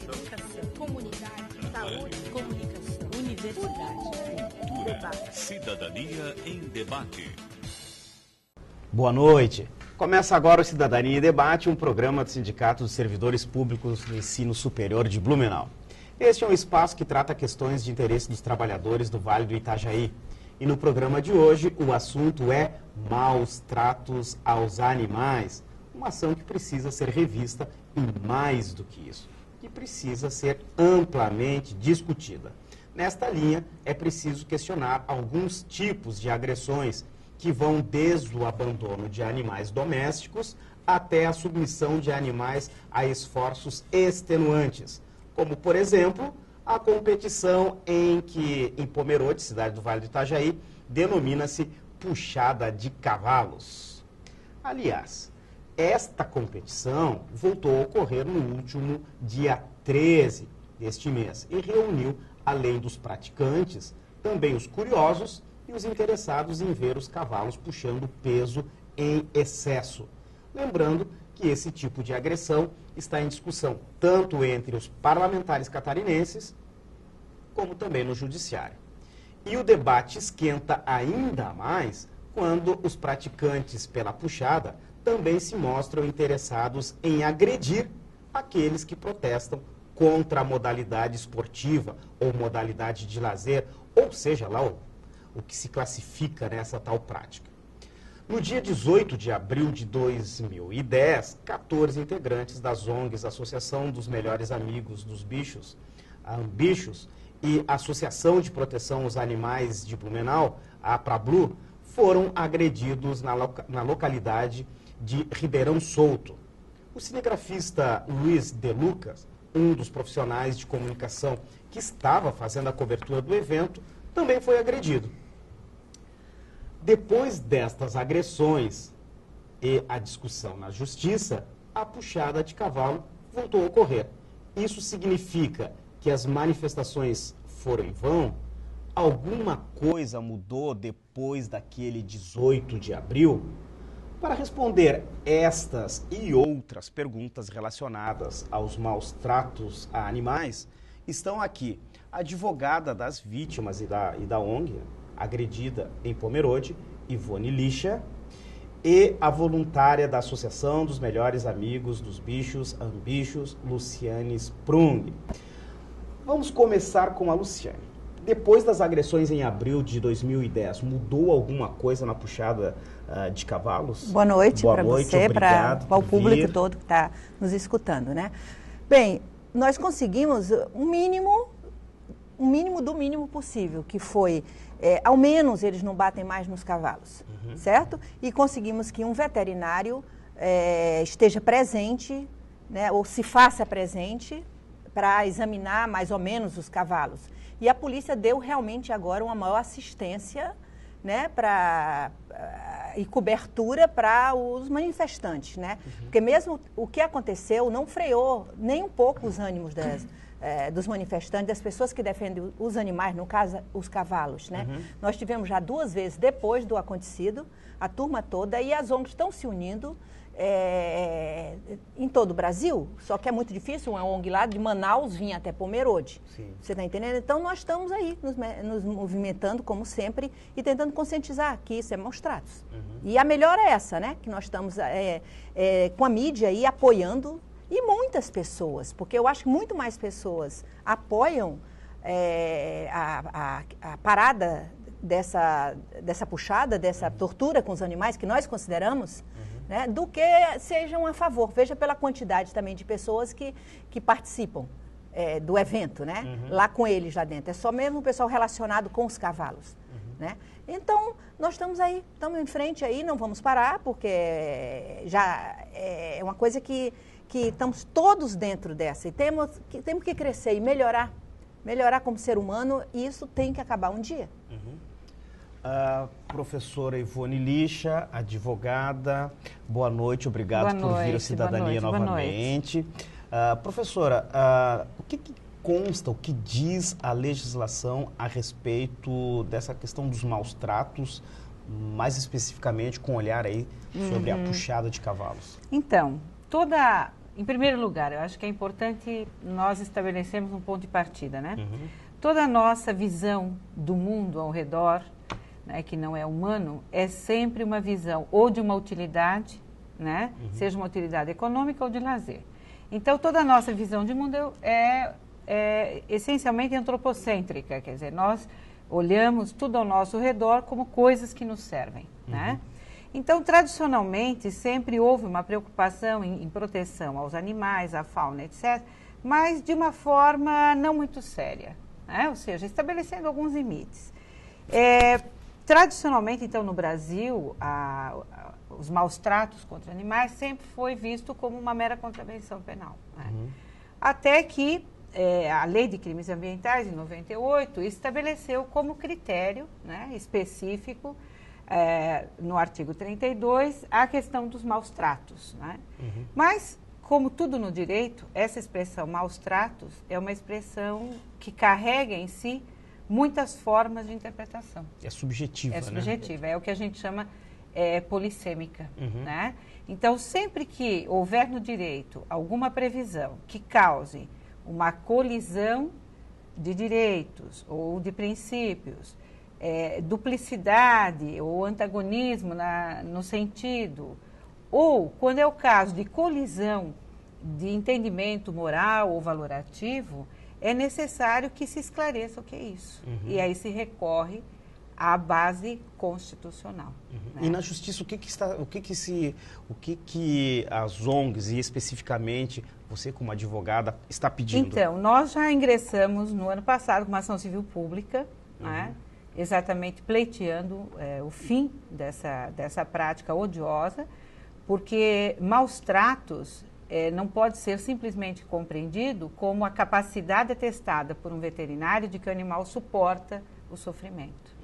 Educação. Comunidade. Saúde. Comunicação. Universidade. Cultura. Debate. Cidadania em debate. Boa noite. Começa agora o Cidadania em Debate, um programa do Sindicato dos Servidores Públicos do Ensino Superior de Blumenau. Este é um espaço que trata questões de interesse dos trabalhadores do Vale do Itajaí. E no programa de hoje, o assunto é maus tratos aos animais. Uma ação que precisa ser revista e, mais do que isso, que precisa ser amplamente discutida. Nesta linha, é preciso questionar alguns tipos de agressões que vão desde o abandono de animais domésticos até a submissão de animais a esforços extenuantes, como, por exemplo, a competição em Pomerode, cidade do Vale do Itajaí, denomina-se puxada de cavalos. Aliás, esta competição voltou a ocorrer no último dia 13 deste mês e reuniu, além dos praticantes, também os curiosos e os interessados em ver os cavalos puxando peso em excesso. Lembrando que esse tipo de agressão está em discussão tanto entre os parlamentares catarinenses, como também no judiciário. E o debate esquenta ainda mais quando os praticantes pela puxada também se mostram interessados em agredir aqueles que protestam contra a modalidade esportiva ou modalidade de lazer, ou seja lá o que se classifica nessa tal prática. No dia 18 de abril de 2010, 14 integrantes das ONGs Associação dos Melhores Amigos dos Bichos, a Ambichos, e Associação de Proteção aos Animais de Blumenau, a APRABLU, foram agredidos na localidade de Ribeirão Solto. O cinegrafista Luiz De Lucas, um dos profissionais de comunicação que estava fazendo a cobertura do evento, também foi agredido. Depois destas agressões e a discussão na justiça, a puxada de cavalo voltou a ocorrer. Isso significa que as manifestações foram em vão? Alguma coisa mudou depois daquele 18 de abril? Para responder estas e outras perguntas relacionadas aos maus tratos a animais, estão aqui a advogada das vítimas e da ONG, agredida em Pomerode, Ivone Lixa, e a voluntária da Associação dos Melhores Amigos dos Bichos, Ambichos, Luciane Sprung. Vamos começar com a Luciane. Depois das agressões em abril de 2010, mudou alguma coisa na puxada de cavalos? Boa noite para você, para o público vir. todo que está nos escutando, né? Bem, nós conseguimos um mínimo do mínimo possível, que foi, ao menos eles não batem mais nos cavalos, certo? E conseguimos que um veterinário esteja presente, né, ou se faça presente para examinar mais ou menos os cavalos. E a polícia deu realmente agora uma maior assistência, né, e cobertura para os manifestantes, né? Porque mesmo o que aconteceu não freou nem um pouco os ânimos dos manifestantes, das pessoas que defendem os animais, no caso, os cavalos, né? Nós tivemos já 2 vezes depois do acontecido, a turma toda, e as ONGs estão se unindo em todo o Brasil, só que é muito difícil uma ONG lá de Manaus vir até Pomerode. Sim. Você está entendendo? Então nós estamos aí nos movimentando, como sempre, e tentando conscientizar que isso é maus tratos. E a melhor é essa, né? Que nós estamos com a mídia aí apoiando, e muitas pessoas, porque eu acho que muito mais pessoas apoiam a parada dessa puxada, dessa tortura com os animais que nós consideramos, né, do que sejam a favor. Veja pela quantidade também de pessoas que participam do evento, né, lá com eles lá dentro. É só mesmo o pessoal relacionado com os cavalos. Né? Então, nós estamos aí, estamos em frente aí, não vamos parar, porque já é uma coisa que estamos todos dentro dessa. E temos que crescer e melhorar como ser humano, e isso tem que acabar um dia. Professora Ivone Lixa, advogada, boa noite, obrigado por vir à Cidadania novamente. Professora, o que consta, o que diz a legislação a respeito dessa questão dos maus tratos, mais especificamente com olhar aí sobre a puxada de cavalos? Então, toda Em primeiro lugar, eu acho que é importante nós estabelecermos um ponto de partida, né? Toda a nossa visão do mundo ao redor, né, que não é humano, é sempre uma visão ou de uma utilidade, né? Seja uma utilidade econômica ou de lazer. Então, toda a nossa visão de mundo é essencialmente antropocêntrica, quer dizer, nós olhamos tudo ao nosso redor como coisas que nos servem, né? Então, tradicionalmente, sempre houve uma preocupação em proteção aos animais, à fauna, etc., mas de uma forma não muito séria, né? Ou seja, estabelecendo alguns limites. Tradicionalmente, então, no Brasil, os maus tratos contra animais sempre foi visto como uma mera contravenção penal, né? Até que a Lei de Crimes Ambientais, em 98, estabeleceu como critério, né, específico, no artigo 32, a questão dos maus tratos, né? Mas, como tudo no direito, essa expressão maus tratos é uma expressão que carrega em si muitas formas de interpretação. É subjetiva, né? É subjetiva, é o que a gente chama polissêmica, né? Então, sempre que houver no direito alguma previsão que cause uma colisão de direitos ou de princípios, duplicidade ou antagonismo no sentido, ou quando é o caso de colisão de entendimento moral ou valorativo, é necessário que se esclareça o que é isso. E aí se recorre à base constitucional. Né? E na justiça, o que as ONGs e especificamente você como advogada está pedindo? Então, nós já ingressamos no ano passado com uma ação civil pública, né? Exatamente pleiteando o fim dessa prática odiosa, porque maus tratos não pode ser simplesmente compreendido como a capacidade atestada por um veterinário de que o animal suporta o sofrimento.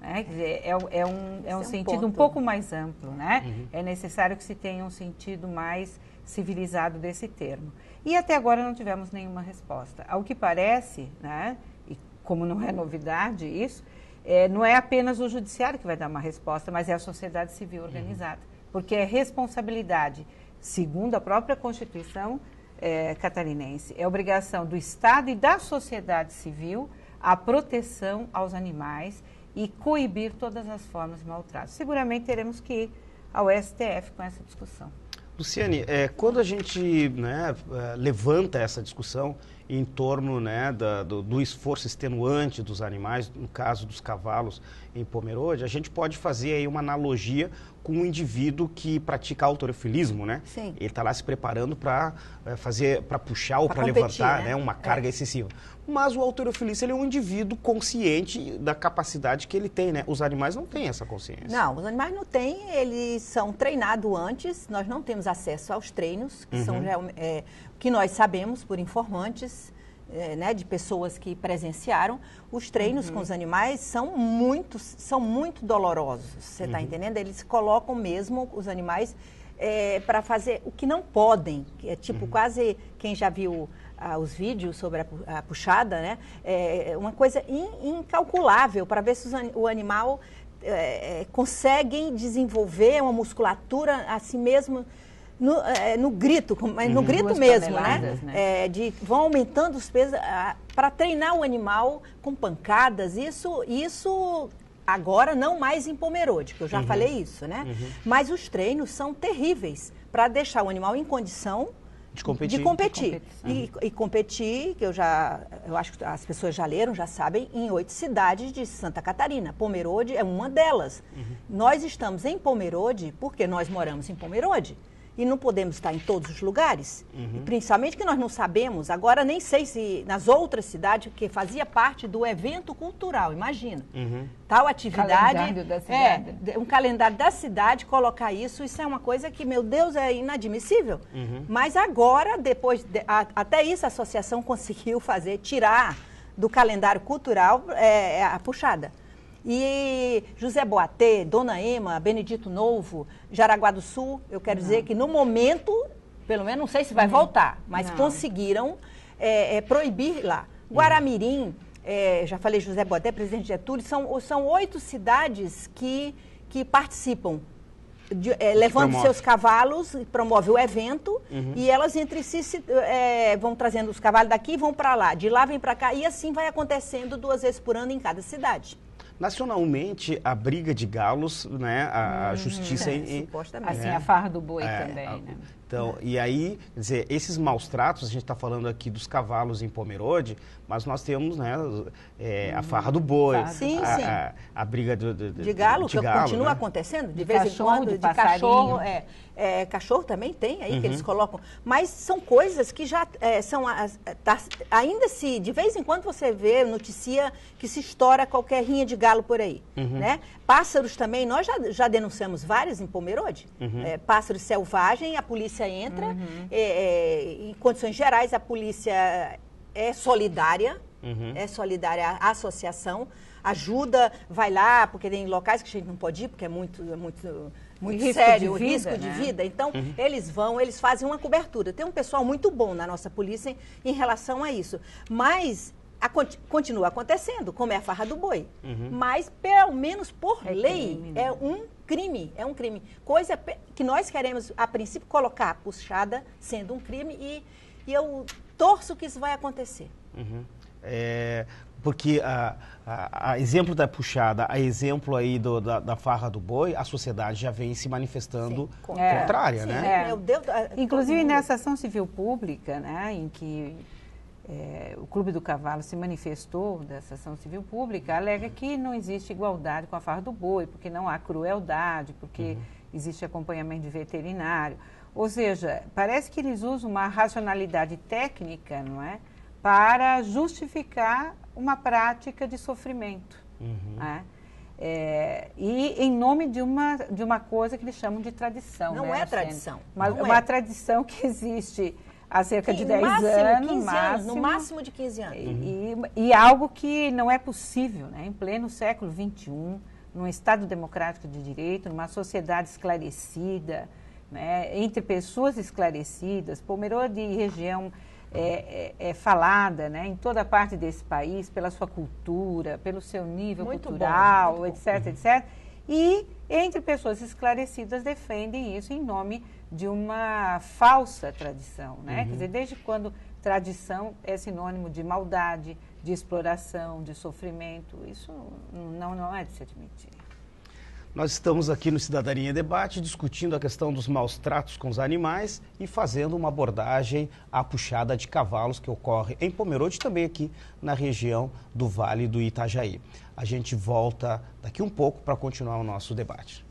Quer dizer, é um sentido um pouco mais amplo, né? É necessário que se tenha um sentido mais civilizado desse termo. E até agora não tivemos nenhuma resposta. Ao que parece, né, e como não é novidade isso, não é apenas o judiciário que vai dar uma resposta, mas é a sociedade civil organizada. Porque é responsabilidade, segundo a própria Constituição catarinense, é obrigação do Estado e da sociedade civil a proteção aos animais e coibir todas as formas de maltrato. Seguramente teremos que ir ao STF com essa discussão. Luciane, quando a gente levanta essa discussão em torno do esforço extenuante dos animais, no caso dos cavalos em Pomerode, a gente pode fazer aí uma analogia com um indivíduo que pratica halterofilismo, né? Sim. Ele está lá se preparando para puxar ou para competir, levantar, né? Uma carga excessiva. Mas o halterofilista, ele é um indivíduo consciente da capacidade que ele tem, né? Os animais não têm essa consciência. Não, os animais não têm, eles são treinados antes, nós não temos acesso aos treinos, que são que nós sabemos por informantes, de pessoas que presenciaram. Os treinos com os animais são muito dolorosos, você está entendendo? Eles colocam mesmo os animais para fazer o que não podem, que é tipo quase, quem já viu os vídeos sobre a puxada, né? É uma coisa incalculável para ver se o animal conseguem desenvolver uma musculatura assim mesmo no grito, no grito 2 mesmo, toneladas, né? Vão aumentando os pesos para treinar o animal com pancadas. Isso agora não mais em Pomerode, que eu já falei isso, né? Mas os treinos são terríveis para deixar o animal em condição de competir. E competir, que eu acho que as pessoas já leram, já sabem, em 8 cidades de Santa Catarina. Pomerode é uma delas. Nós estamos em Pomerode porque nós moramos em Pomerode. E não podemos estar em todos os lugares, e principalmente que nós não sabemos, agora nem sei se nas outras cidades, porque fazia parte do evento cultural, imagina. Tal atividade, calendário da cidade. Um calendário da cidade, colocar isso é uma coisa que, meu Deus, é inadmissível. Mas agora, até isso a associação conseguiu tirar do calendário cultural a puxada. E José Boatê, Dona Ema, Benedito Novo, Jaraguá do Sul, eu quero dizer que no momento, pelo menos não sei se vai voltar, mas conseguiram proibir lá. Guaramirim, já falei José Boatê, Presidente Getúlio, são 8 cidades que participam. levando promove. seus cavalos, promove o evento, e elas entre si vão trazendo os cavalos daqui e vão para lá, de lá vem para cá, e assim vai acontecendo 2 vezes por ano em cada cidade. Nacionalmente, a briga de galos, né, a justiça... supostamente. Assim, a farra do boi também, né? Então, e aí, quer dizer, esses maus tratos, a gente está falando aqui dos cavalos em Pomerode, mas nós temos, né, a farra do boi, Sim, a briga de galo, que continua, né, acontecendo, de vez em cachorro, quando, de cachorro, cachorro também tem aí, que eles colocam, mas são coisas que já ainda se, de vez em quando você vê, noticia que se estoura qualquer rinha de galo por aí, né? Pássaros também, nós já denunciamos vários em Pomerode, pássaros selvagens, a polícia entra, em condições gerais a polícia é solidária, à associação, ajuda, vai lá, porque tem locais que a gente não pode ir, porque é muito sério o risco de vida. Então, eles vão, eles fazem uma cobertura. Tem um pessoal muito bom na nossa polícia em relação a isso. Mas continua acontecendo, como é a farra do boi. Mas, pelo menos por lei, crime, né? É um crime. Coisa que nós queremos, a princípio, colocar a puxada sendo um crime e eu torço que isso vai acontecer. Porque a exemplo da puxada, a exemplo aí da farra do boi, a sociedade já vem se manifestando contrária, né? Meu Deus, inclusive nessa ação civil pública, né, em que o Clube do Cavalo se manifestou dessa ação civil pública, alega que não existe igualdade com a farra do boi, porque não há crueldade, porque existe acompanhamento de veterinário. Ou seja, parece que eles usam uma racionalidade técnica, não é, para justificar uma prática de sofrimento. Né? E em nome de uma coisa que eles chamam de tradição. Não é tradição. Mas uma tradição que existe há cerca de 10 anos. No máximo de 15 anos. E algo que não é possível, né? Em pleno século XXI, num Estado democrático de direito, numa sociedade esclarecida, né? Entre pessoas esclarecidas. Pomerode e região é falada, né, em toda parte desse país, pela sua cultura, pelo seu nível cultural, etc, etc. E entre pessoas esclarecidas defendem isso em nome de uma falsa tradição, né? Quer dizer, desde quando tradição é sinônimo de maldade, de exploração, de sofrimento, isso não é de se admitir. Nós estamos aqui no Cidadania em Debate discutindo a questão dos maus tratos com os animais e fazendo uma abordagem à puxada de cavalos que ocorre em Pomerode e também aqui na região do Vale do Itajaí. A gente volta daqui um pouco para continuar o nosso debate.